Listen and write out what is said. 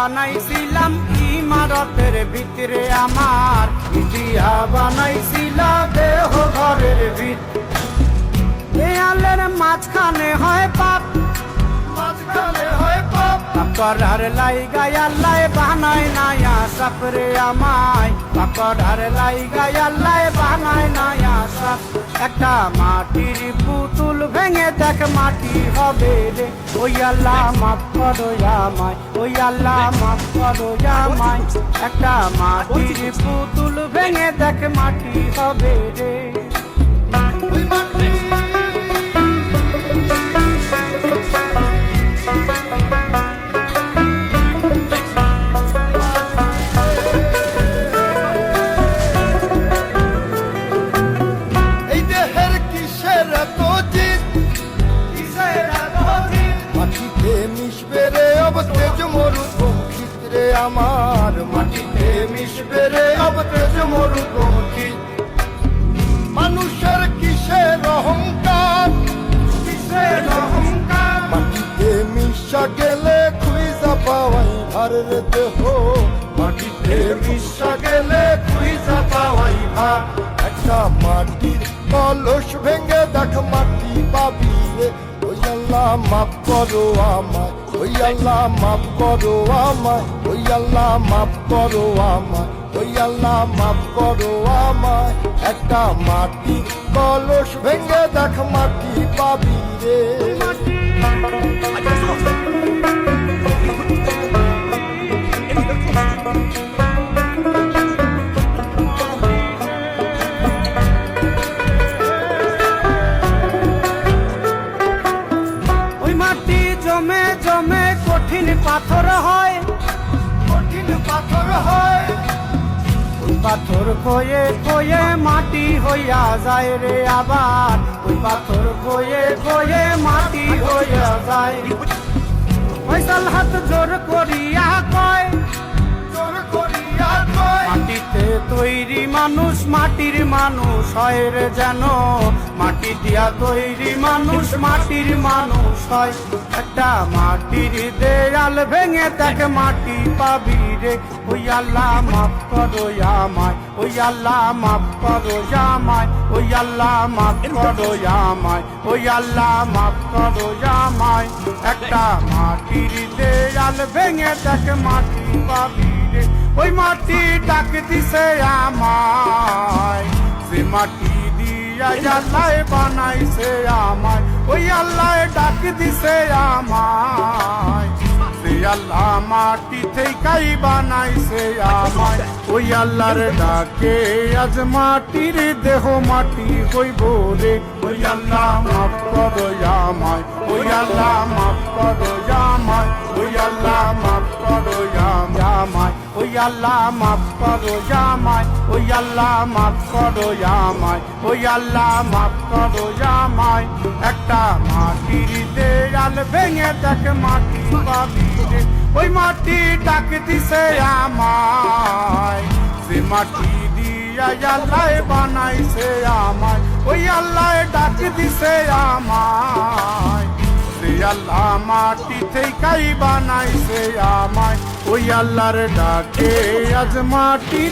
বানাইছিলাম ইমারতের ভিতরে আমার, ইটিয়া বানাইছিল দেহ ঘরের ভিত। দেয়ালের মাঝখানে হয় পাপ, মাঝখানে হয় পাপ, পাকড়ার লাইগায় আল্লাহ বানায় নায়া সাপরে আমায়, পাকড়ার লাইগায় আল্লাহ বানায় নায়া সাপ। একটা মাটির পুতুল ভেঙে দেখ মাটি হবে রে, ওই আল্লাহ মাফ করো আমায়, ওই আল্লাহ মাফ করো আমায়। একটা মাটির পুতুল ভেঙে দেখ মাটি হবে রে। আমার মাটিতে মিশবে রে অব তেজ মরুভূমি। মানুষের কিসের অহংকার, কিসের অহংকার, মাটিতে মিশা গেলে খুঁজা পাওয়াই ভারের দেহ, মাটিতে মিশা গেলে খুঁজা পাওয়াই ভার। একটা মাটির কলস ভেঙে দেখ মাটি পাবি রে, ওই আল্লাহ মাফ করো আমায়, ওই আল্লাহ মাফ করো আমায়, ওই আল্লাহ মাফ করো আমায়, ওই আল্লাহ মাফ করো আমায়। একটা মাটি কলস ভেঙে দেখ মাটি পাবি রে। জমে জমে কঠিন পাথর হয়, কঠিন পাথর হয়, ওই পাথর কয়ে কয়ে মাটি হইয়া যায় রে আবার, ওই পাথর কয়ে কয়ে মাটি হইয়া যায়। ফয়সাল হাত জোর করিয়া কয়, জোর করিয়া কয়, মাটিতে তৈরি মানুষ মাটির মানুষ হয় রে যেন, মাটি দিয়া তৈরি মানুষ মাটির মানুষ হয়। একটা মাটির দেয়াল ভেঙে দেখ মাটি পাবি রে, ওই আল্লাহ মাফ করো আমায়, ওই আল্লাহ মাফ করো আমায়, ওই আল্লাহ মাফ করো আমায়, ওই আল্লাহ মাফ করো আমায়। একটা মাটির দেয়াল ভেঙে দেখ মাটি পাবি রে, ওই মাটি ডাক দিছে আমায়, সে মাটি আল্লাহ বানাইছে আমায়, ওই আল্লাহ ডাক দিছে আমায়, সে আল্লাহ মাটি থেকেই বানাইছে আমায়। ওই আল্লাহর ডাকে আজ মাটির দেহ মাটি হইব রে, ওই আল্লাহ মাফ করো আমায়, ওই আল্লাহ মাফ করো আমায়, ওই আল্লাহ মাফ করো আমায়, ওই আল্লাহ মাফ করো আমায়, ওই আল্লাহ মাফ করো আমায়, ওই আল্লাহ মাফ করো আমায়। একটা মাটির দেয়াল ভেঙে দেখ মাটি পাবি রে, ওই মাটি ডাক দিছে আমায়, সে মাটি দিয়া আল্লাহ বানাইছে আমায়, ওই আল্লাহ ডাক দিছে আমায়, সে আল্লাহ মাটি থেকেই বানাইছে আমায়। ওই আল্লাহর ডাকে আজ মাটির